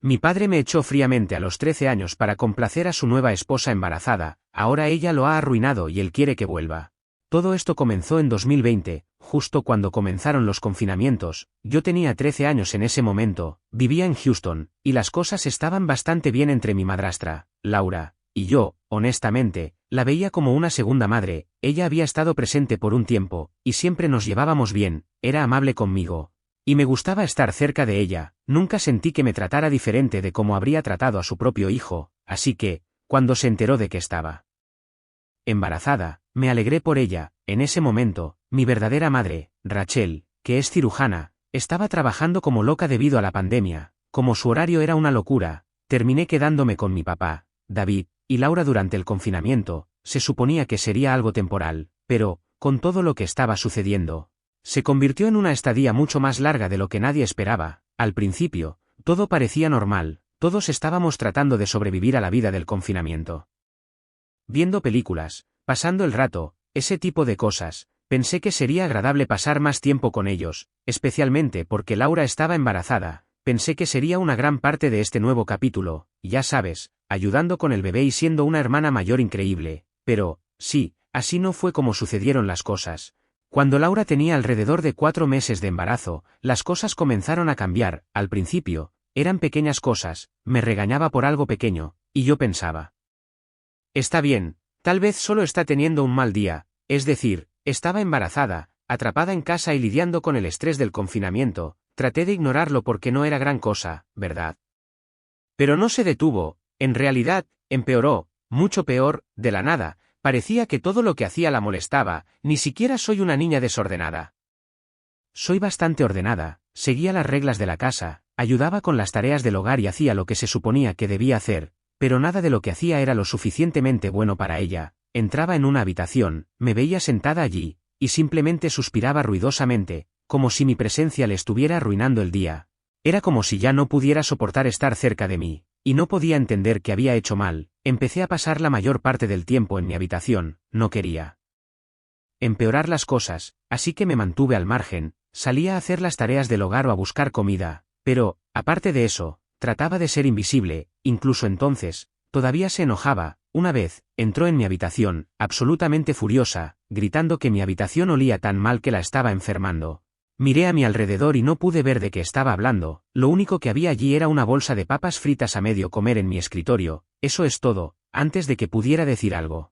Mi padre me echó fríamente a los 13 años para complacer a su nueva esposa embarazada, ahora ella lo ha arruinado y él quiere que vuelva. Todo esto comenzó en 2020, justo cuando comenzaron los confinamientos. Yo tenía 13 años en ese momento, vivía en Houston, y las cosas estaban bastante bien entre mi madrastra, Laura, y yo, honestamente, la veía como una segunda madre. Ella había estado presente por un tiempo, y siempre nos llevábamos bien, era amable conmigo. Y me gustaba estar cerca de ella, nunca sentí que me tratara diferente de cómo habría tratado a su propio hijo, así que, cuando se enteró de que estaba embarazada, me alegré por ella. En ese momento, mi verdadera madre, Rachel, que es cirujana, estaba trabajando como loca debido a la pandemia. Como su horario era una locura, terminé quedándome con mi papá, David, y Laura durante el confinamiento. Se suponía que sería algo temporal, pero, con todo lo que estaba sucediendo, se convirtió en una estadía mucho más larga de lo que nadie esperaba. Al principio, todo parecía normal, todos estábamos tratando de sobrevivir a la vida del confinamiento. Viendo películas, pasando el rato, ese tipo de cosas. Pensé que sería agradable pasar más tiempo con ellos, especialmente porque Laura estaba embarazada. Pensé que sería una gran parte de este nuevo capítulo, ya sabes, ayudando con el bebé y siendo una hermana mayor increíble. Pero, sí, así no fue como sucedieron las cosas. Cuando Laura tenía alrededor de 4 meses de embarazo, las cosas comenzaron a cambiar. Al principio, eran pequeñas cosas, me regañaba por algo pequeño, y yo pensaba: está bien, tal vez solo está teniendo un mal día, es decir, estaba embarazada, atrapada en casa y lidiando con el estrés del confinamiento. Traté de ignorarlo porque no era gran cosa, ¿verdad? Pero no se detuvo, en realidad, empeoró, mucho peor, de la nada. Parecía que todo lo que hacía la molestaba. Ni siquiera soy una niña desordenada. Soy bastante ordenada, seguía las reglas de la casa, ayudaba con las tareas del hogar y hacía lo que se suponía que debía hacer, pero nada de lo que hacía era lo suficientemente bueno para ella. Entraba en una habitación, me veía sentada allí, y simplemente suspiraba ruidosamente, como si mi presencia le estuviera arruinando el día. Era como si ya no pudiera soportar estar cerca de mí, y no podía entender que había hecho mal. Empecé a pasar la mayor parte del tiempo en mi habitación, no quería empeorar las cosas, así que me mantuve al margen, salía a hacer las tareas del hogar o a buscar comida, pero, aparte de eso, trataba de ser invisible. Incluso entonces, todavía se enojaba. Una vez, entró en mi habitación, absolutamente furiosa, gritando que mi habitación olía tan mal que la estaba enfermando. Miré a mi alrededor y no pude ver de qué estaba hablando. Lo único que había allí era una bolsa de papas fritas a medio comer en mi escritorio. Eso es todo, antes de que pudiera decir algo.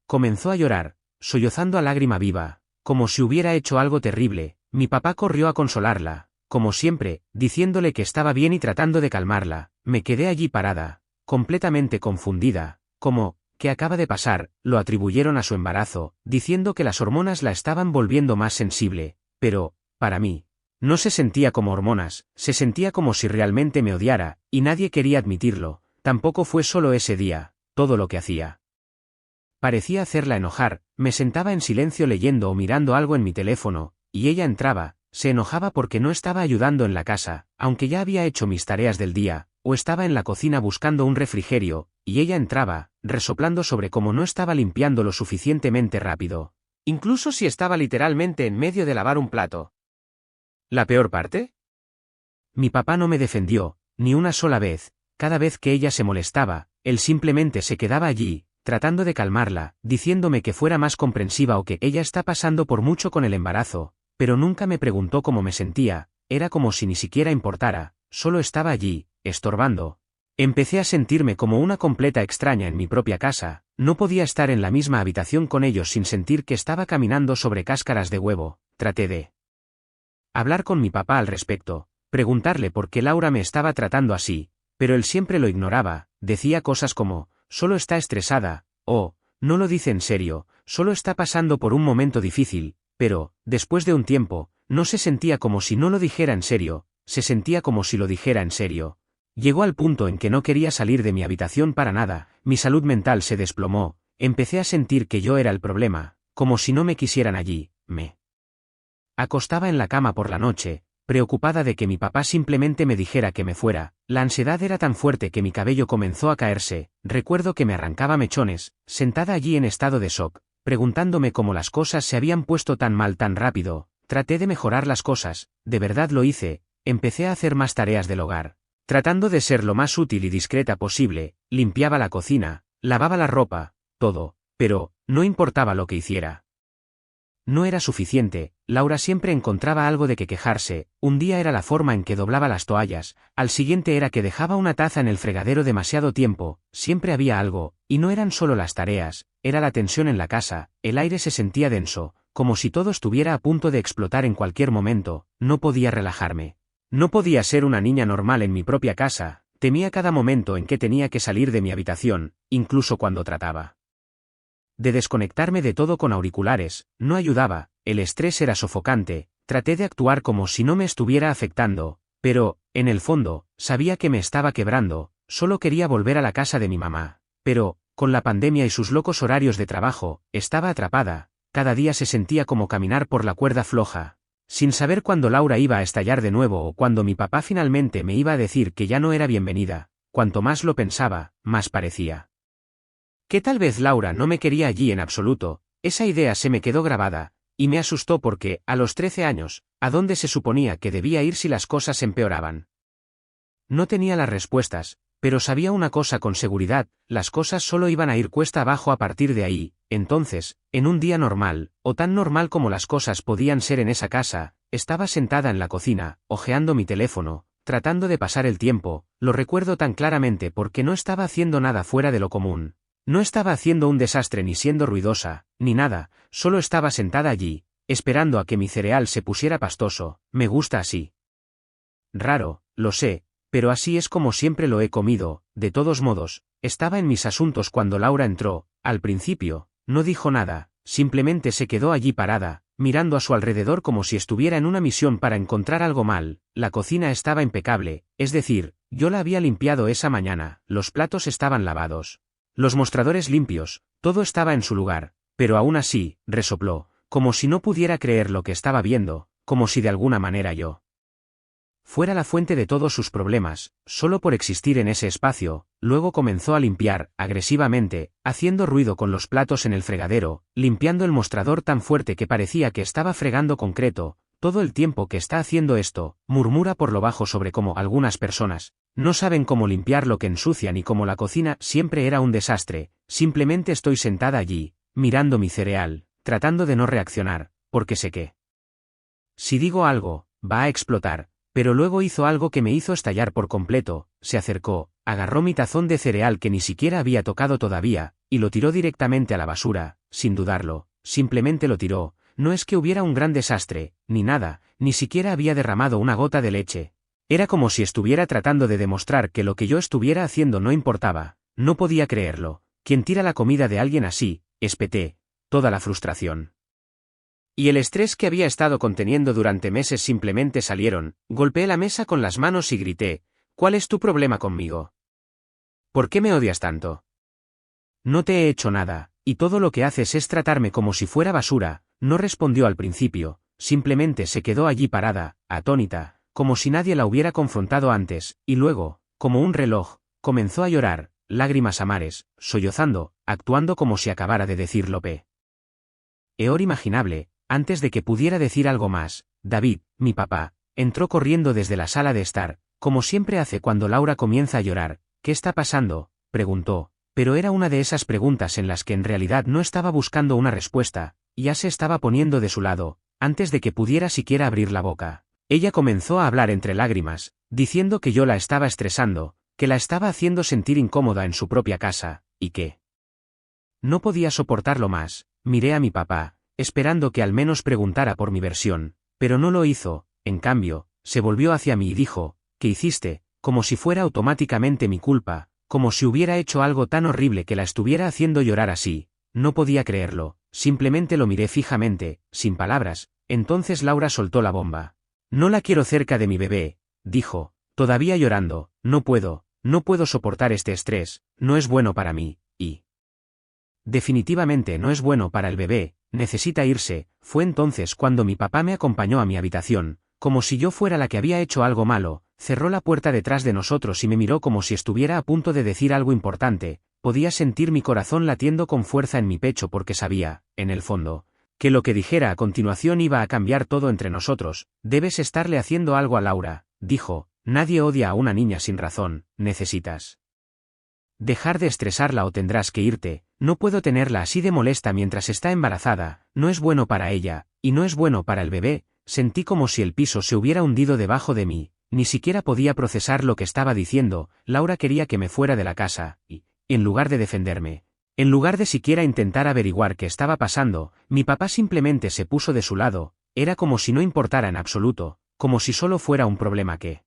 Comenzó a llorar, sollozando a lágrima viva, como si hubiera hecho algo terrible. Mi papá corrió a consolarla, como siempre, diciéndole que estaba bien y tratando de calmarla. Me quedé allí parada, completamente confundida. Como, ¿qué acaba de pasar? Lo atribuyeron a su embarazo, diciendo que las hormonas la estaban volviendo más sensible. Pero, para mí, no se sentía como hormonas, se sentía como si realmente me odiara, y nadie quería admitirlo. Tampoco fue solo ese día, todo lo que hacía parecía hacerla enojar. Me sentaba en silencio leyendo o mirando algo en mi teléfono, y ella entraba, se enojaba porque no estaba ayudando en la casa, aunque ya había hecho mis tareas del día, o estaba en la cocina buscando un refrigerio, y ella entraba, resoplando sobre cómo no estaba limpiando lo suficientemente rápido. Incluso si estaba literalmente en medio de lavar un plato. ¿La peor parte? Mi papá no me defendió, ni una sola vez. Cada vez que ella se molestaba, él simplemente se quedaba allí, tratando de calmarla, diciéndome que fuera más comprensiva o que ella está pasando por mucho con el embarazo, pero nunca me preguntó cómo me sentía. Era como si ni siquiera importara, solo estaba allí, estorbando. Empecé a sentirme como una completa extraña en mi propia casa. No podía estar en la misma habitación con ellos sin sentir que estaba caminando sobre cáscaras de huevo. Traté de hablar con mi papá al respecto, preguntarle por qué Laura me estaba tratando así, pero él siempre lo ignoraba. Decía cosas como: solo está estresada, o, no lo dice en serio, solo está pasando por un momento difícil. Pero, después de un tiempo, no se sentía como si no lo dijera en serio, se sentía como si lo dijera en serio. Llegó al punto en que no quería salir de mi habitación para nada. Mi salud mental se desplomó, empecé a sentir que yo era el problema, como si no me quisieran allí. Me acostaba en la cama por la noche, preocupada de que mi papá simplemente me dijera que me fuera. La ansiedad era tan fuerte que mi cabello comenzó a caerse. Recuerdo que me arrancaba mechones, sentada allí en estado de shock, preguntándome cómo las cosas se habían puesto tan mal tan rápido. Traté de mejorar las cosas, de verdad lo hice. Empecé a hacer más tareas del hogar. Tratando de ser lo más útil y discreta posible, limpiaba la cocina, lavaba la ropa, todo, pero, no importaba lo que hiciera. No era suficiente, Laura siempre encontraba algo de que quejarse, un día era la forma en que doblaba las toallas, al siguiente era que dejaba una taza en el fregadero demasiado tiempo, siempre había algo, y no eran solo las tareas, era la tensión en la casa, el aire se sentía denso, como si todo estuviera a punto de explotar en cualquier momento, no podía relajarme. No podía ser una niña normal en mi propia casa, temía cada momento en que tenía que salir de mi habitación, incluso cuando trataba de desconectarme de todo con auriculares, no ayudaba, el estrés era sofocante, traté de actuar como si no me estuviera afectando, pero, en el fondo, sabía que me estaba quebrando, solo quería volver a la casa de mi mamá, pero, con la pandemia y sus locos horarios de trabajo, estaba atrapada, cada día se sentía como caminar por la cuerda floja. Sin saber cuándo Laura iba a estallar de nuevo o cuándo mi papá finalmente me iba a decir que ya no era bienvenida, cuanto más lo pensaba, más parecía que tal vez Laura no me quería allí en absoluto. Esa idea se me quedó grabada, y me asustó porque, a los 13 años, ¿a dónde se suponía que debía ir si las cosas empeoraban? No tenía las respuestas, pero sabía una cosa con seguridad, las cosas solo iban a ir cuesta abajo a partir de ahí. Entonces, en un día normal, o tan normal como las cosas podían ser en esa casa, estaba sentada en la cocina, hojeando mi teléfono, tratando de pasar el tiempo, lo recuerdo tan claramente porque no estaba haciendo nada fuera de lo común. No estaba haciendo un desastre ni siendo ruidosa, ni nada, solo estaba sentada allí, esperando a que mi cereal se pusiera pastoso. Me gusta así. Raro, lo sé, pero así es como siempre lo he comido. De todos modos, estaba en mis asuntos cuando Laura entró. Al principio, no dijo nada, simplemente se quedó allí parada, mirando a su alrededor como si estuviera en una misión para encontrar algo mal. La cocina estaba impecable, es decir, yo la había limpiado esa mañana, los platos estaban lavados, los mostradores limpios, todo estaba en su lugar, pero aún así, resopló, como si no pudiera creer lo que estaba viendo, como si de alguna manera yo fuera la fuente de todos sus problemas, solo por existir en ese espacio. Luego comenzó a limpiar, agresivamente, haciendo ruido con los platos en el fregadero, limpiando el mostrador tan fuerte que parecía que estaba fregando concreto. Todo el tiempo que está haciendo esto, murmura por lo bajo sobre cómo algunas personas no saben cómo limpiar lo que ensucian y cómo la cocina siempre era un desastre. Simplemente estoy sentada allí, mirando mi cereal, tratando de no reaccionar, porque sé que si digo algo, va a explotar. Pero luego hizo algo que me hizo estallar por completo, se acercó, agarró mi tazón de cereal que ni siquiera había tocado todavía, y lo tiró directamente a la basura, sin dudarlo, simplemente lo tiró. No es que hubiera un gran desastre, ni nada, ni siquiera había derramado una gota de leche. Era como si estuviera tratando de demostrar que lo que yo estuviera haciendo no importaba. No podía creerlo. ¿Quién tira la comida de alguien así? Espeté. Toda la frustración y el estrés que había estado conteniendo durante meses simplemente salieron. Golpeé la mesa con las manos y grité: ¿cuál es tu problema conmigo? ¿Por qué me odias tanto? No te he hecho nada, y todo lo que haces es tratarme como si fuera basura. No respondió al principio, simplemente se quedó allí parada, atónita, como si nadie la hubiera confrontado antes, y luego, como un reloj, comenzó a llorar, lágrimas a mares, sollozando, actuando como si acabara de decir Lope. Eor imaginable. Antes de que pudiera decir algo más, David, mi papá, entró corriendo desde la sala de estar, como siempre hace cuando Laura comienza a llorar. ¿Qué está pasando?, preguntó, pero era una de esas preguntas en las que en realidad no estaba buscando una respuesta, ya se estaba poniendo de su lado, antes de que pudiera siquiera abrir la boca. Ella comenzó a hablar entre lágrimas, diciendo que yo la estaba estresando, que la estaba haciendo sentir incómoda en su propia casa, y que no podía soportarlo más. Miré a mi papá, esperando que al menos preguntara por mi versión, pero no lo hizo. En cambio, se volvió hacia mí y dijo: ¿qué hiciste?, como si fuera automáticamente mi culpa, como si hubiera hecho algo tan horrible que la estuviera haciendo llorar así. No podía creerlo, simplemente lo miré fijamente, sin palabras. Entonces Laura soltó la bomba. No la quiero cerca de mi bebé, dijo, todavía llorando. No puedo soportar este estrés, no es bueno para mí, y definitivamente no es bueno para el bebé. Necesita irse. Fue entonces cuando mi papá me acompañó a mi habitación, como si yo fuera la que había hecho algo malo, cerró la puerta detrás de nosotros y me miró como si estuviera a punto de decir algo importante. Podía sentir mi corazón latiendo con fuerza en mi pecho porque sabía, en el fondo, que lo que dijera a continuación iba a cambiar todo entre nosotros. Debes estarle haciendo algo a Laura, dijo, Nadie odia a una niña sin razón, necesitas dejar de estresarla o tendrás que irte. No puedo tenerla así de molesta mientras está embarazada, no es bueno para ella, y no es bueno para el bebé. Sentí como si el piso se hubiera hundido debajo de mí, ni siquiera podía procesar lo que estaba diciendo. Laura quería que me fuera de la casa, y, en lugar de defenderme, en lugar de siquiera intentar averiguar qué estaba pasando, mi papá simplemente se puso de su lado. Era como si no importara en absoluto, como si solo fuera un problema que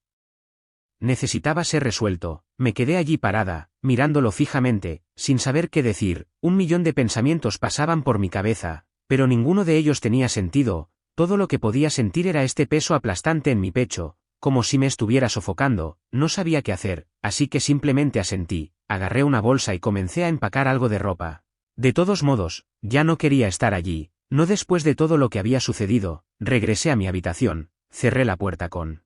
necesitaba ser resuelto. Me quedé allí parada, mirándolo fijamente, sin saber qué decir. 1.000.000 de pensamientos pasaban por mi cabeza, pero ninguno de ellos tenía sentido. Todo lo que podía sentir era este peso aplastante en mi pecho, como si me estuviera sofocando. No sabía qué hacer, así que simplemente asentí, agarré una bolsa y comencé a empacar algo de ropa. De todos modos, ya no quería estar allí, no después de todo lo que había sucedido. Regresé a mi habitación, cerré la puerta con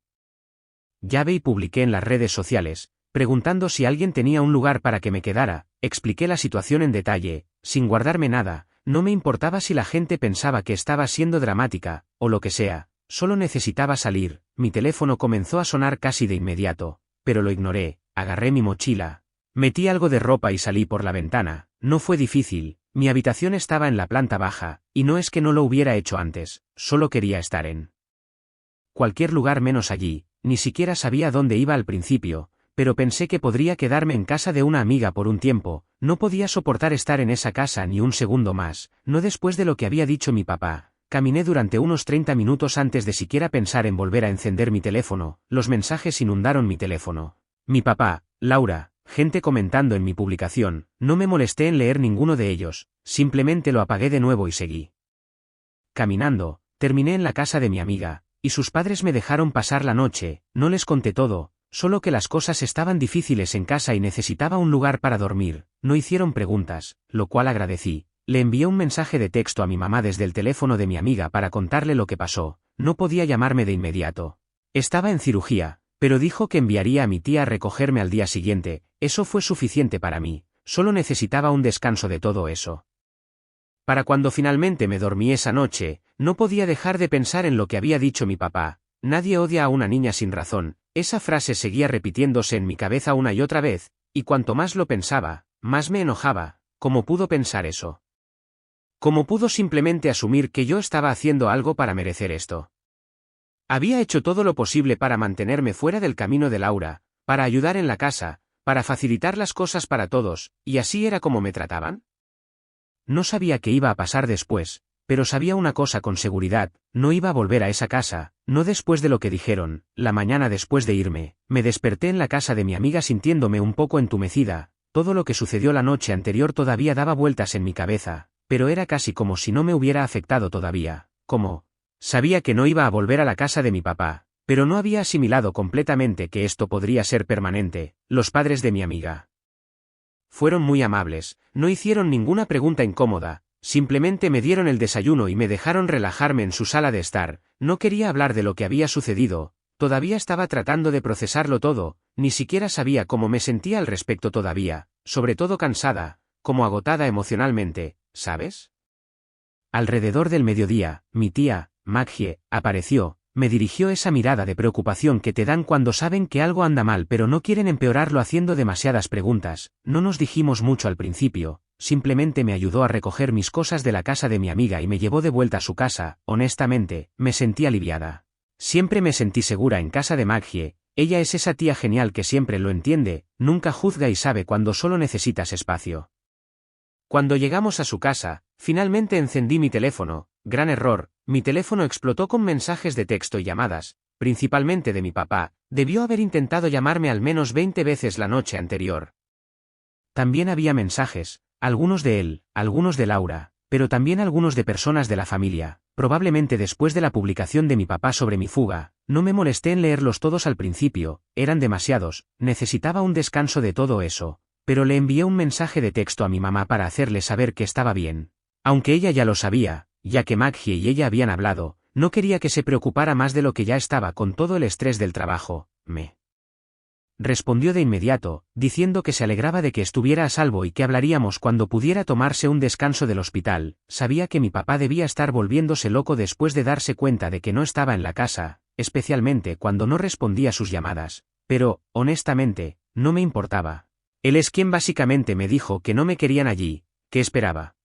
llave y publiqué en las redes sociales, preguntando si alguien tenía un lugar para que me quedara. Expliqué la situación en detalle, sin guardarme nada. No me importaba si la gente pensaba que estaba siendo dramática, o lo que sea, solo necesitaba salir. Mi teléfono comenzó a sonar casi de inmediato, pero lo ignoré. Agarré mi mochila, metí algo de ropa y salí por la ventana. No fue difícil, mi habitación estaba en la planta baja, y no es que no lo hubiera hecho antes, solo quería estar en cualquier lugar menos allí. Ni siquiera sabía dónde iba al principio, pero pensé que podría quedarme en casa de una amiga por un tiempo. No podía soportar estar en esa casa ni un segundo más, no después de lo que había dicho mi papá. Caminé durante unos 30 minutos antes de siquiera pensar en volver a encender mi teléfono. Los mensajes inundaron mi teléfono. Mi papá, Laura, gente comentando en mi publicación. No me molesté en leer ninguno de ellos, simplemente lo apagué de nuevo y seguí caminando. Terminé en la casa de mi amiga, y sus padres me dejaron pasar la noche. No les conté todo, solo que las cosas estaban difíciles en casa y necesitaba un lugar para dormir. No hicieron preguntas, lo cual agradecí. Le envié un mensaje de texto a mi mamá desde el teléfono de mi amiga para contarle lo que pasó. No podía llamarme de inmediato. Estaba en cirugía, pero dijo que enviaría a mi tía a recogerme al día siguiente. Eso fue suficiente para mí, solo necesitaba un descanso de todo eso. Para cuando finalmente me dormí esa noche, no podía dejar de pensar en lo que había dicho mi papá. Nadie odia a una niña sin razón. Esa frase seguía repitiéndose en mi cabeza una y otra vez, y cuanto más lo pensaba, más me enojaba. ¿Cómo pudo pensar eso? ¿Cómo pudo simplemente asumir que yo estaba haciendo algo para merecer esto? Había hecho todo lo posible para mantenerme fuera del camino de Laura, para ayudar en la casa, para facilitar las cosas para todos, y así era como me trataban. No sabía qué iba a pasar después, pero sabía una cosa con seguridad: no iba a volver a esa casa, no después de lo que dijeron. La mañana después de irme, me desperté en la casa de mi amiga sintiéndome un poco entumecida. Todo lo que sucedió la noche anterior todavía daba vueltas en mi cabeza, pero era casi como si no me hubiera afectado todavía. Como sabía que no iba a volver a la casa de mi papá, pero no había asimilado completamente que esto podría ser permanente. Los padres de mi amiga fueron muy amables, no hicieron ninguna pregunta incómoda, simplemente me dieron el desayuno y me dejaron relajarme en su sala de estar. No quería hablar de lo que había sucedido, todavía estaba tratando de procesarlo todo, ni siquiera sabía cómo me sentía al respecto todavía, sobre todo cansada, como agotada emocionalmente, ¿sabes? Alrededor del mediodía, mi tía, Maggie, apareció. Me dirigió esa mirada de preocupación que te dan cuando saben que algo anda mal pero no quieren empeorarlo haciendo demasiadas preguntas. No nos dijimos mucho al principio, simplemente me ayudó a recoger mis cosas de la casa de mi amiga y me llevó de vuelta a su casa. Honestamente, me sentí aliviada. Siempre me sentí segura en casa de Maggie. Ella es esa tía genial que siempre lo entiende, nunca juzga y sabe cuando solo necesitas espacio. Cuando llegamos a su casa, finalmente encendí mi teléfono. Gran error, mi teléfono explotó con mensajes de texto y llamadas, principalmente de mi papá. Debió haber intentado llamarme al menos 20 veces la noche anterior. También había mensajes, algunos de él, algunos de Laura, pero también algunos de personas de la familia. Probablemente después de la publicación de mi papá sobre mi fuga. No me molesté en leerlos todos al principio, eran demasiados, necesitaba un descanso de todo eso, pero le envié un mensaje de texto a mi mamá para hacerle saber que estaba bien. Aunque ella ya lo sabía, ya que Maggie y ella habían hablado, no quería que se preocupara más de lo que ya estaba con todo el estrés del trabajo. Me respondió de inmediato, diciendo que se alegraba de que estuviera a salvo y que hablaríamos cuando pudiera tomarse un descanso del hospital. Sabía que mi papá debía estar volviéndose loco después de darse cuenta de que no estaba en la casa, especialmente cuando no respondía sus llamadas, pero, honestamente, no me importaba. Él es quien básicamente me dijo que no me querían allí. ¿Qué esperaba?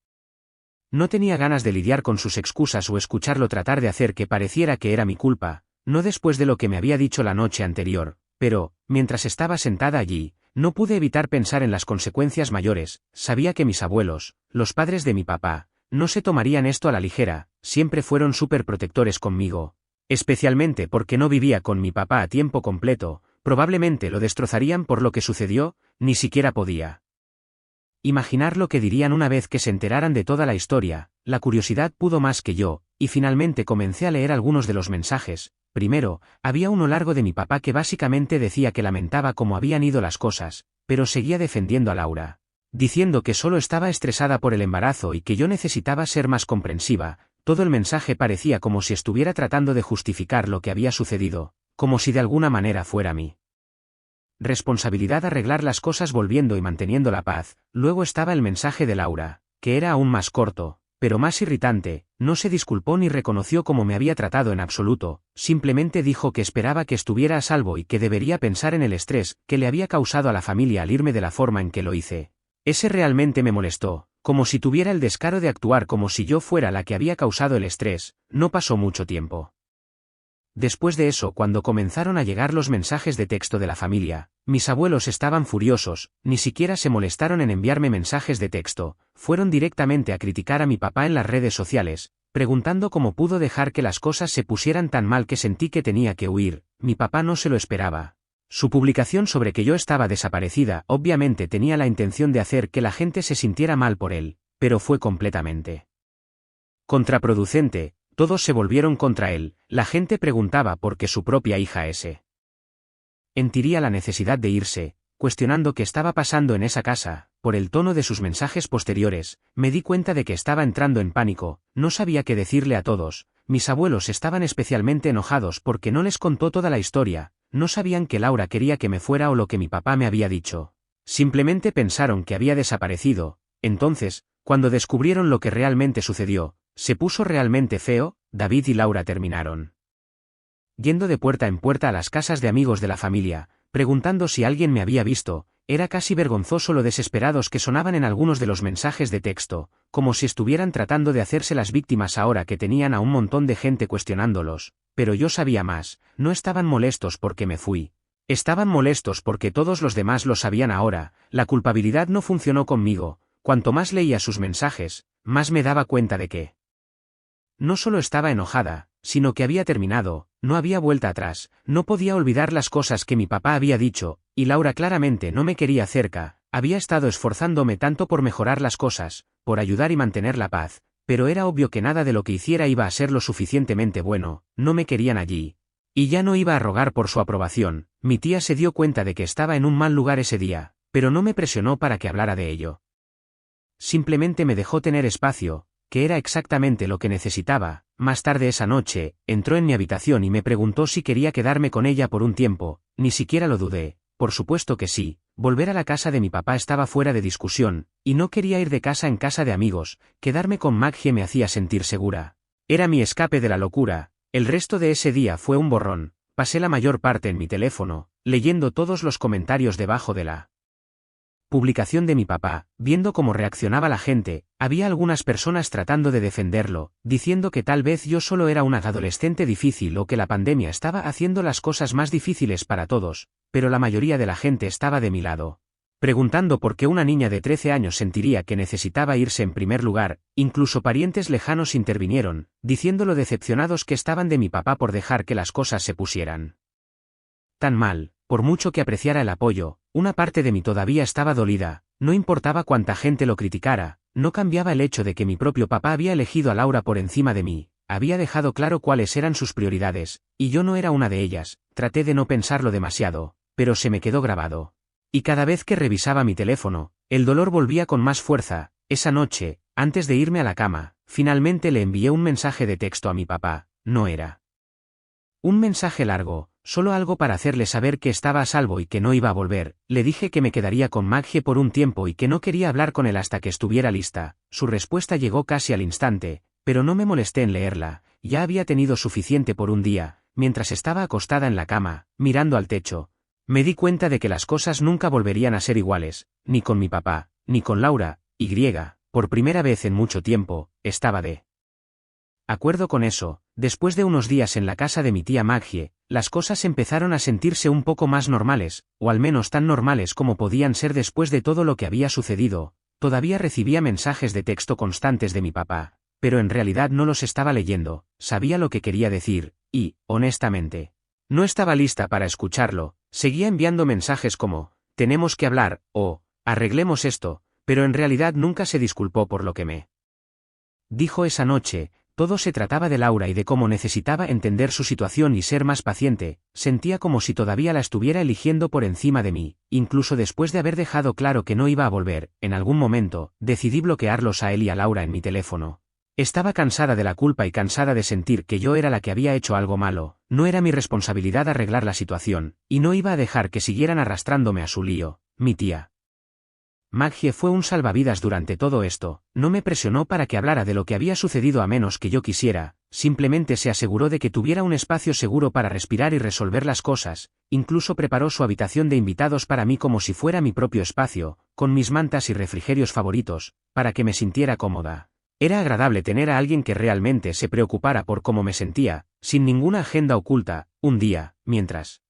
No tenía ganas de lidiar con sus excusas o escucharlo tratar de hacer que pareciera que era mi culpa, no después de lo que me había dicho la noche anterior, pero, mientras estaba sentada allí, no pude evitar pensar en las consecuencias mayores. Sabía que mis abuelos, los padres de mi papá, no se tomarían esto a la ligera, siempre fueron súper protectores conmigo. Especialmente porque no vivía con mi papá a tiempo completo, probablemente lo destrozarían por lo que sucedió, ni siquiera podía imaginar lo que dirían una vez que se enteraran de toda la historia. La curiosidad pudo más que yo, y finalmente comencé a leer algunos de los mensajes. Primero, había uno largo de mi papá que básicamente decía que lamentaba cómo habían ido las cosas, pero seguía defendiendo a Laura, diciendo que solo estaba estresada por el embarazo y que yo necesitaba ser más comprensiva. Todo el mensaje parecía como si estuviera tratando de justificar lo que había sucedido, como si de alguna manera fuera mi responsabilidad arreglar las cosas volviendo y manteniendo la paz. Luego estaba el mensaje de Laura, que era aún más corto, pero más irritante. No se disculpó ni reconoció cómo me había tratado en absoluto, simplemente dijo que esperaba que estuviera a salvo y que debería pensar en el estrés que le había causado a la familia al irme de la forma en que lo hice. Ese realmente me molestó, como si tuviera el descaro de actuar como si yo fuera la que había causado el estrés. No pasó mucho tiempo después de eso, cuando comenzaron a llegar los mensajes de texto de la familia, mis abuelos estaban furiosos, ni siquiera se molestaron en enviarme mensajes de texto, fueron directamente a criticar a mi papá en las redes sociales, preguntando cómo pudo dejar que las cosas se pusieran tan mal que sentí que tenía que huir. Mi papá no se lo esperaba. Su publicación sobre que yo estaba desaparecida obviamente tenía la intención de hacer que la gente se sintiera mal por él, pero fue completamente contraproducente. Todos se volvieron contra él, la gente preguntaba por qué su propia hija sentiría la necesidad de irse, cuestionando qué estaba pasando en esa casa. Por el tono de sus mensajes posteriores, me di cuenta de que estaba entrando en pánico, no sabía qué decirle a todos. Mis abuelos estaban especialmente enojados porque no les contó toda la historia, no sabían que Laura quería que me fuera o lo que mi papá me había dicho. Simplemente pensaron que había desaparecido. Entonces, cuando descubrieron lo que realmente sucedió, se puso realmente feo. David y Laura terminaron yendo de puerta en puerta a las casas de amigos de la familia, preguntando si alguien me había visto. Era casi vergonzoso lo desesperados que sonaban en algunos de los mensajes de texto, como si estuvieran tratando de hacerse las víctimas ahora que tenían a un montón de gente cuestionándolos. Pero yo sabía más, no estaban molestos porque me fui. Estaban molestos porque todos los demás lo sabían ahora. La culpabilidad no funcionó conmigo. Cuanto más leía sus mensajes, más me daba cuenta de que no solo estaba enojada, sino que había terminado, no había vuelta atrás, no podía olvidar las cosas que mi papá había dicho, y Laura claramente no me quería cerca. Había estado esforzándome tanto por mejorar las cosas, por ayudar y mantener la paz, pero era obvio que nada de lo que hiciera iba a ser lo suficientemente bueno. No me querían allí. Y ya no iba a rogar por su aprobación. Mi tía se dio cuenta de que estaba en un mal lugar ese día, pero no me presionó para que hablara de ello. Simplemente me dejó tener espacio, que era exactamente lo que necesitaba. Más tarde esa noche, entró en mi habitación y me preguntó si quería quedarme con ella por un tiempo. Ni siquiera lo dudé. Por supuesto que sí. Volver a la casa de mi papá estaba fuera de discusión, y no quería ir de casa en casa de amigos. Quedarme con Maggie me hacía sentir segura. Era mi escape de la locura. El resto de ese día fue un borrón. Pasé la mayor parte en mi teléfono, leyendo todos los comentarios debajo de la publicación de mi papá, viendo cómo reaccionaba la gente. Había algunas personas tratando de defenderlo, diciendo que tal vez yo solo era una adolescente difícil o que la pandemia estaba haciendo las cosas más difíciles para todos, pero la mayoría de la gente estaba de mi lado, preguntando por qué una niña de 13 años sentiría que necesitaba irse en primer lugar. Incluso parientes lejanos intervinieron, diciendo lo decepcionados que estaban de mi papá por dejar que las cosas se pusieran tan mal. Por mucho que apreciara el apoyo, una parte de mí todavía estaba dolida. No importaba cuánta gente lo criticara, no cambiaba el hecho de que mi propio papá había elegido a Laura por encima de mí, había dejado claro cuáles eran sus prioridades, y yo no era una de ellas. Traté de no pensarlo demasiado, pero se me quedó grabado. Y cada vez que revisaba mi teléfono, el dolor volvía con más fuerza. Esa noche, antes de irme a la cama, finalmente le envié un mensaje de texto a mi papá. No era un mensaje largo, solo algo para hacerle saber que estaba a salvo y que no iba a volver. Le dije que me quedaría con Maggie por un tiempo y que no quería hablar con él hasta que estuviera lista. Su respuesta llegó casi al instante, pero no me molesté en leerla. Ya había tenido suficiente por un día. mientras estaba acostada en la cama, mirando al techo, me di cuenta de que las cosas nunca volverían a ser iguales, ni con mi papá, ni con Laura, por primera vez en mucho tiempo, estaba de acuerdo con eso. Después de unos días en la casa de mi tía Maggie, las cosas empezaron a sentirse un poco más normales, o al menos tan normales como podían ser después de todo lo que había sucedido. Todavía recibía mensajes de texto constantes de mi papá, pero en realidad no los estaba leyendo, sabía lo que quería decir, y, honestamente, no estaba lista para escucharlo. Seguía enviando mensajes como, tenemos que hablar, o, arreglemos esto, pero en realidad nunca se disculpó por lo que me dijo esa noche. Todo se trataba de Laura y de cómo necesitaba entender su situación y ser más paciente. Sentía como si todavía la estuviera eligiendo por encima de mí, incluso después de haber dejado claro que no iba a volver. En algún momento, decidí bloquearlos a él y a Laura en mi teléfono. Estaba cansada de la culpa y cansada de sentir que yo era la que había hecho algo malo. No era mi responsabilidad arreglar la situación, y no iba a dejar que siguieran arrastrándome a su lío. Mi tía Maggie fue un salvavidas durante todo esto. No me presionó para que hablara de lo que había sucedido a menos que yo quisiera, simplemente se aseguró de que tuviera un espacio seguro para respirar y resolver las cosas. Incluso preparó su habitación de invitados para mí como si fuera mi propio espacio, con mis mantas y refrigerios favoritos, para que me sintiera cómoda. Era agradable tener a alguien que realmente se preocupara por cómo me sentía, sin ninguna agenda oculta. Un día, mientras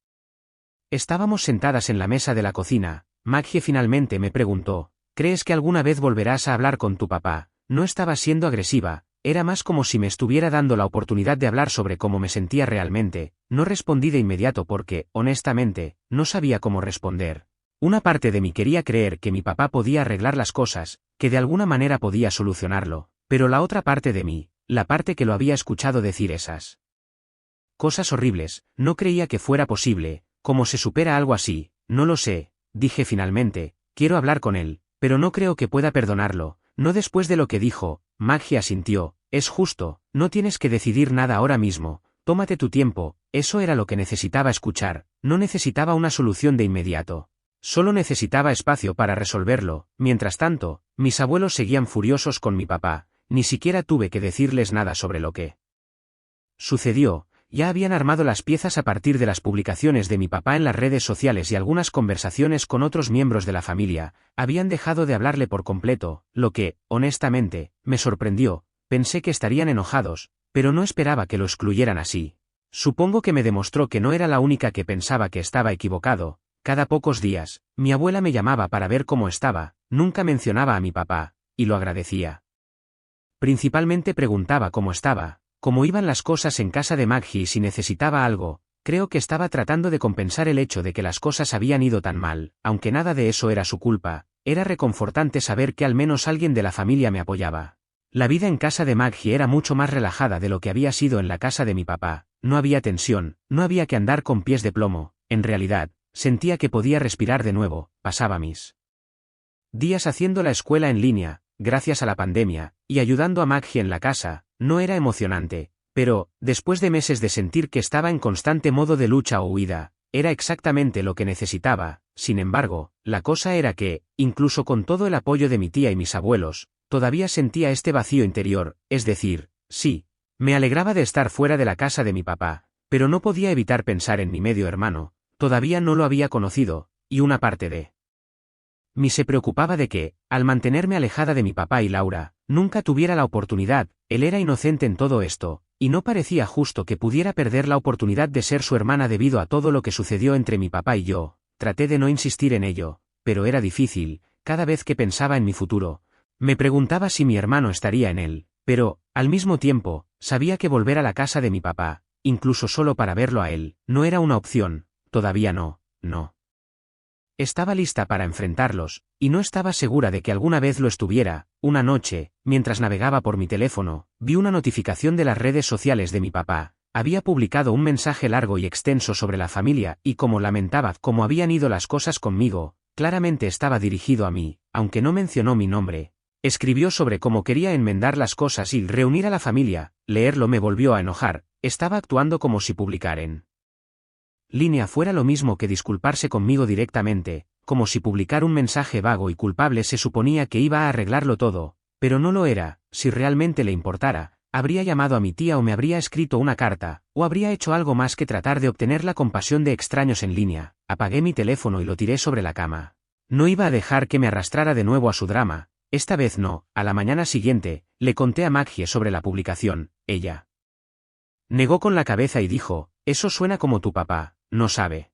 estábamos sentadas en la mesa de la cocina, Maggie finalmente me preguntó, ¿crees que alguna vez volverás a hablar con tu papá? No estaba siendo agresiva, era más como si me estuviera dando la oportunidad de hablar sobre cómo me sentía realmente. No respondí de inmediato porque, honestamente, no sabía cómo responder. Una parte de mí quería creer que mi papá podía arreglar las cosas, que de alguna manera podía solucionarlo, pero la otra parte de mí, la parte que lo había escuchado decir esas cosas horribles, no creía que fuera posible. ¿Cómo se supera algo así? No lo sé. Dije finalmente, quiero hablar con él, pero no creo que pueda perdonarlo. No después de lo que dijo. Maggie asintió, es justo, no tienes que decidir nada ahora mismo, tómate tu tiempo. Eso era lo que necesitaba escuchar. No necesitaba una solución de inmediato. Solo necesitaba espacio para resolverlo. Mientras tanto, mis abuelos seguían furiosos con mi papá. Ni siquiera tuve que decirles nada sobre lo que sucedió. Ya habían armado las piezas a partir de las publicaciones de mi papá en las redes sociales y algunas conversaciones con otros miembros de la familia. Habían dejado de hablarle por completo, lo que, honestamente, me sorprendió. Pensé que estarían enojados, pero no esperaba que lo excluyeran así. Supongo que me demostró que no era la única que pensaba que estaba equivocado. Cada pocos días, mi abuela me llamaba para ver cómo estaba. Nunca mencionaba a mi papá, y lo agradecía. Principalmente preguntaba cómo estaba, cómo iban las cosas en casa de Maggie y si necesitaba algo. Creo que estaba tratando de compensar el hecho de que las cosas habían ido tan mal, aunque nada de eso era su culpa. Era reconfortante saber que al menos alguien de la familia me apoyaba. La vida en casa de Maggie era mucho más relajada de lo que había sido en la casa de mi papá. No había tensión, no había que andar con pies de plomo. En realidad, sentía que podía respirar de nuevo. Pasaba mis días haciendo la escuela en línea, gracias a la pandemia, y ayudando a Maggie en la casa. No era emocionante, pero, después de meses de sentir que estaba en constante modo de lucha o huida, era exactamente lo que necesitaba. Sin embargo, la cosa era que, incluso con todo el apoyo de mi tía y mis abuelos, todavía sentía este vacío interior. Es decir, sí, me alegraba de estar fuera de la casa de mi papá, pero no podía evitar pensar en mi medio hermano. Todavía no lo había conocido, y una parte de mí se preocupaba de que, al mantenerme alejada de mi papá y Laura, nunca tuviera la oportunidad. Él era inocente en todo esto, y no parecía justo que pudiera perder la oportunidad de ser su hermana debido a todo lo que sucedió entre mi papá y yo. Traté de no insistir en ello, pero era difícil. Cada vez que pensaba en mi futuro, me preguntaba si mi hermano estaría en él, pero, al mismo tiempo, sabía que volver a la casa de mi papá, incluso solo para verlo a él, no era una opción. Todavía no. Estaba lista para enfrentarlos, y no estaba segura de que alguna vez lo estuviera. Una noche, mientras navegaba por mi teléfono, vi una notificación de las redes sociales de mi papá. Había publicado un mensaje largo y extenso sobre la familia y cómo lamentaba cómo habían ido las cosas conmigo. Claramente estaba dirigido a mí, aunque no mencionó mi nombre. Escribió sobre cómo quería enmendar las cosas y reunir a la familia. Leerlo me volvió a enojar. Estaba actuando como si publicar en línea fuera lo mismo que disculparse conmigo directamente, como si publicar un mensaje vago y culpable se suponía que iba a arreglarlo todo, pero no lo era. Si realmente le importara, Habría llamado a mi tía o me habría escrito una carta, o habría hecho algo más que tratar de obtener la compasión de extraños en línea. Apagué mi teléfono y lo tiré sobre la cama. No iba a dejar que me arrastrara de nuevo a su drama, esta vez no. A la mañana siguiente, le conté a Maggie sobre la publicación. Ella negó con la cabeza y dijo, eso suena como tu papá, no sabe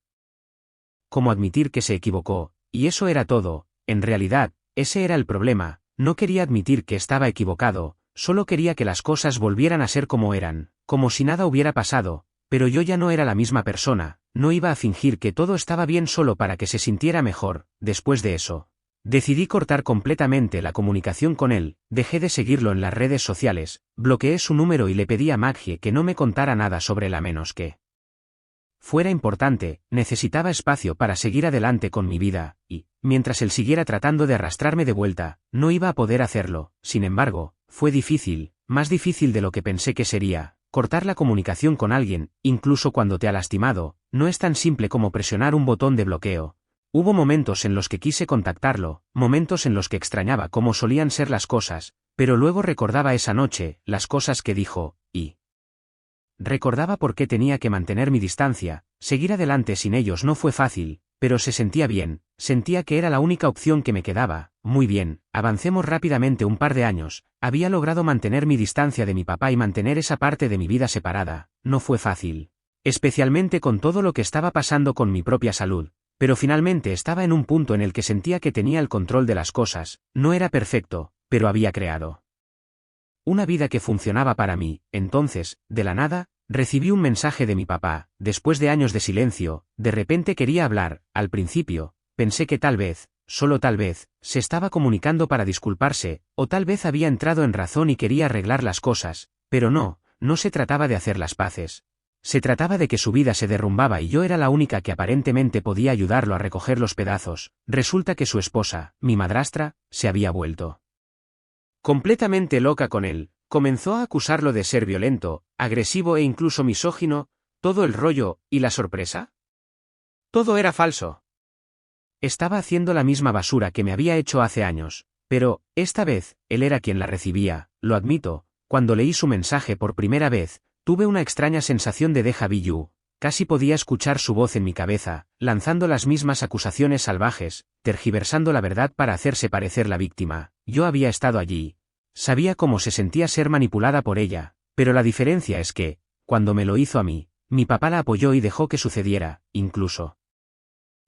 cómo admitir que se equivocó, y eso era todo. En realidad, ese era el problema, no quería admitir que estaba equivocado, solo quería que las cosas volvieran a ser como eran, como si nada hubiera pasado, pero yo ya no era la misma persona, no iba a fingir que todo estaba bien solo para que se sintiera mejor. Después de eso, decidí cortar completamente la comunicación con él, dejé de seguirlo en las redes sociales, bloqueé su número y le pedí a Maggie que no me contara nada sobre él a menos que fuera importante. Necesitaba espacio para seguir adelante con mi vida, y, mientras él siguiera tratando de arrastrarme de vuelta, no iba a poder hacerlo. Sin embargo, fue difícil, más difícil de lo que pensé que sería. Cortar la comunicación con alguien, incluso cuando te ha lastimado, no es tan simple como presionar un botón de bloqueo. Hubo momentos en los que quise contactarlo, momentos en los que extrañaba cómo solían ser las cosas, pero luego recordaba esa noche, las cosas que dijo, y recordaba por qué tenía que mantener mi distancia. Seguir adelante sin ellos no fue fácil, pero se sentía bien, sentía que era la única opción que me quedaba. Muy bien, avancemos rápidamente un par de años, había logrado mantener mi distancia de mi papá y mantener esa parte de mi vida separada. No fue fácil, especialmente con todo lo que estaba pasando con mi propia salud, pero finalmente estaba en un punto en el que sentía que tenía el control de las cosas. No era perfecto, pero había creado una vida que funcionaba para mí. Entonces, de la nada, recibí un mensaje de mi papá. Después de años de silencio, de repente quería hablar. Al principio, pensé que tal vez, solo tal vez, se estaba comunicando para disculparse, o tal vez había entrado en razón y quería arreglar las cosas, pero no, no se trataba de hacer las paces. Se trataba de que su vida se derrumbaba y yo era la única que aparentemente podía ayudarlo a recoger los pedazos. Resulta que su esposa, mi madrastra, se había vuelto completamente loca con él. Comenzó a acusarlo de ser violento, agresivo e incluso misógino. Todo el rollo. ¿Y la sorpresa? Todo era falso. Estaba haciendo la misma basura que me había hecho hace años, pero, esta vez, él era quien la recibía. Lo admito, cuando leí su mensaje por primera vez, tuve una extraña sensación de déjà vu. Casi podía escuchar su voz en mi cabeza, lanzando las mismas acusaciones salvajes, tergiversando la verdad para hacerse parecer la víctima. Yo había estado allí. Sabía cómo se sentía ser manipulada por ella, pero la diferencia es que, cuando me lo hizo a mí, mi papá la apoyó y dejó que sucediera. Incluso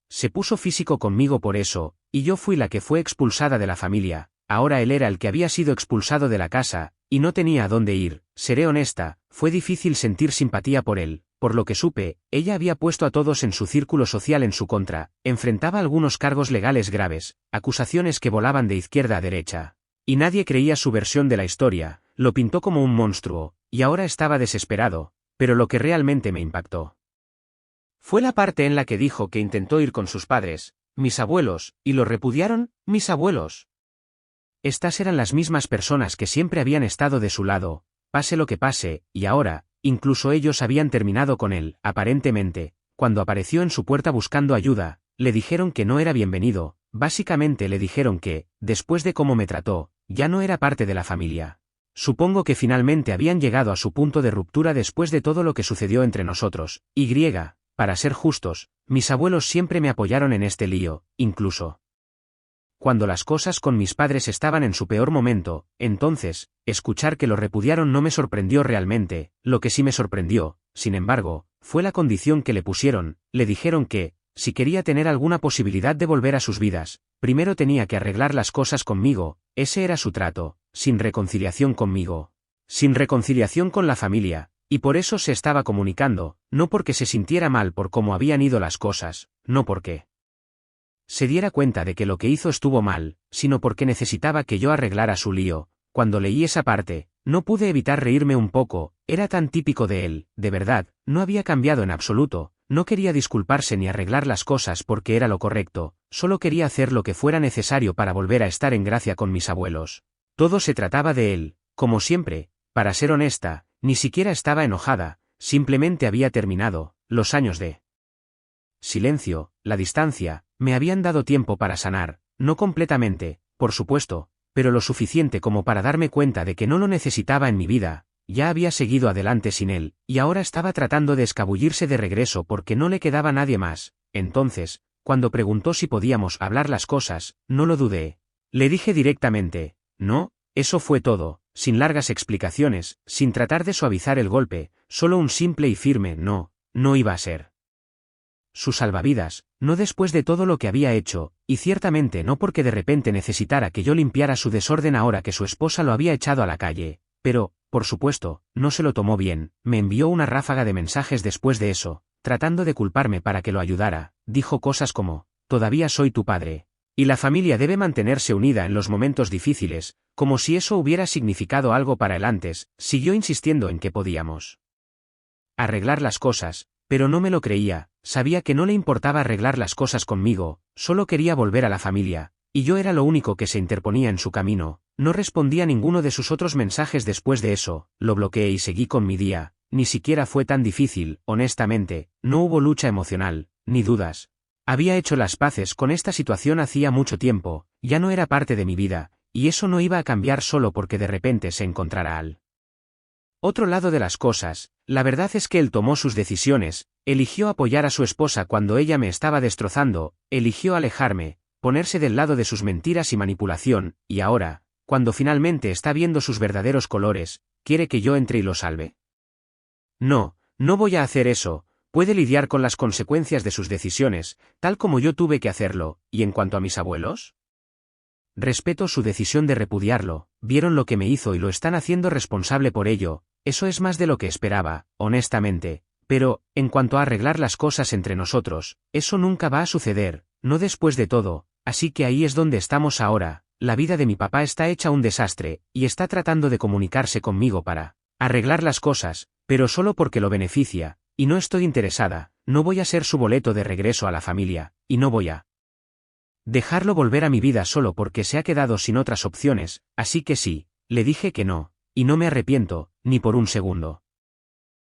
se puso físico conmigo por eso, y yo fui la que fue expulsada de la familia. Ahora él era el que había sido expulsado de la casa, y no tenía a dónde ir. Seré honesta, fue difícil sentir simpatía por él. Por lo que supe, ella había puesto a todos en su círculo social en su contra, enfrentaba algunos cargos legales graves, acusaciones que volaban de izquierda a derecha. Y nadie creía su versión de la historia, lo pintó como un monstruo, y ahora estaba desesperado, pero lo que realmente me impactó fue la parte en la que dijo que intentó ir con sus padres, mis abuelos, y lo repudiaron. Mis abuelos. Estas eran las mismas personas que siempre habían estado de su lado, pase lo que pase, y ahora, incluso ellos habían terminado con él. Aparentemente, cuando apareció en su puerta buscando ayuda, le dijeron que no era bienvenido. Básicamente le dijeron que, después de cómo me trató, ya no era parte de la familia. Supongo que finalmente habían llegado a su punto de ruptura después de todo lo que sucedió entre nosotros. Para ser justos, mis abuelos siempre me apoyaron en este lío, incluso cuando las cosas con mis padres estaban en su peor momento. Entonces, escuchar que lo repudiaron no me sorprendió realmente. Lo que sí me sorprendió, sin embargo, fue la condición que le pusieron. Le dijeron que, si quería tener alguna posibilidad de volver a sus vidas, primero tenía que arreglar las cosas conmigo. Ese era su trato, sin reconciliación conmigo, sin reconciliación con la familia, y por eso se estaba comunicando, no porque se sintiera mal por cómo habían ido las cosas, no porque se diera cuenta de que lo que hizo estuvo mal, sino porque necesitaba que yo arreglara su lío. Cuando leí esa parte, no pude evitar reírme un poco. Era tan típico de él. De verdad, no había cambiado en absoluto, no quería disculparse ni arreglar las cosas porque era lo correcto, solo quería hacer lo que fuera necesario para volver a estar en gracia con mis abuelos. Todo se trataba de él, como siempre. Para ser honesta, ni siquiera estaba enojada, simplemente había terminado. Los años de silencio, la distancia, me habían dado tiempo para sanar, no completamente, por supuesto, pero lo suficiente como para darme cuenta de que no lo necesitaba en mi vida. ya había seguido adelante sin él, y ahora estaba tratando de escabullirse de regreso porque no le quedaba nadie más. Entonces, cuando preguntó si podíamos hablar las cosas, no lo dudé. Le dije directamente, no, eso fue todo, sin largas explicaciones, sin tratar de suavizar el golpe, solo un simple y firme no, no iba a ser su salvavidas, no después de todo lo que había hecho, y ciertamente no porque de repente necesitara que yo limpiara su desorden ahora que su esposa lo había echado a la calle, pero, por supuesto, no se lo tomó bien, me envió una ráfaga de mensajes después de eso, tratando de culparme para que lo ayudara, dijo cosas como, todavía soy tu padre, y la familia debe mantenerse unida en los momentos difíciles, como si eso hubiera significado algo para él antes, siguió insistiendo en que podíamos arreglar las cosas, pero no me lo creía, sabía que no le importaba arreglar las cosas conmigo, solo quería volver a la familia, y yo era lo único que se interponía en su camino. No respondí a ninguno de sus otros mensajes después de eso, lo bloqueé y seguí con mi día, ni siquiera fue tan difícil, honestamente, no hubo lucha emocional, ni dudas. Había hecho las paces con esta situación hacía mucho tiempo, ya no era parte de mi vida, y eso no iba a cambiar solo porque de repente se encontrara al otro lado de las cosas. La verdad es que él tomó sus decisiones, eligió apoyar a su esposa cuando ella me estaba destrozando, eligió alejarme, ponerse del lado de sus mentiras y manipulación, y ahora, cuando finalmente está viendo sus verdaderos colores, quiere que yo entre y lo salve. No, no voy a hacer eso, puede lidiar con las consecuencias de sus decisiones, tal como yo tuve que hacerlo, y en cuanto a mis abuelos, respeto su decisión de repudiarlo, vieron lo que me hizo y lo están haciendo responsable por ello, eso es más de lo que esperaba, honestamente, pero, en cuanto a arreglar las cosas entre nosotros, eso nunca va a suceder, no después de todo, así que ahí es donde estamos ahora, la vida de mi papá está hecha un desastre, y está tratando de comunicarse conmigo para arreglar las cosas, pero solo porque lo beneficia, y no estoy interesada, no voy a ser su boleto de regreso a la familia, y no voy a dejarlo volver a mi vida solo porque se ha quedado sin otras opciones, así que sí, le dije que no, y no me arrepiento, ni por un segundo.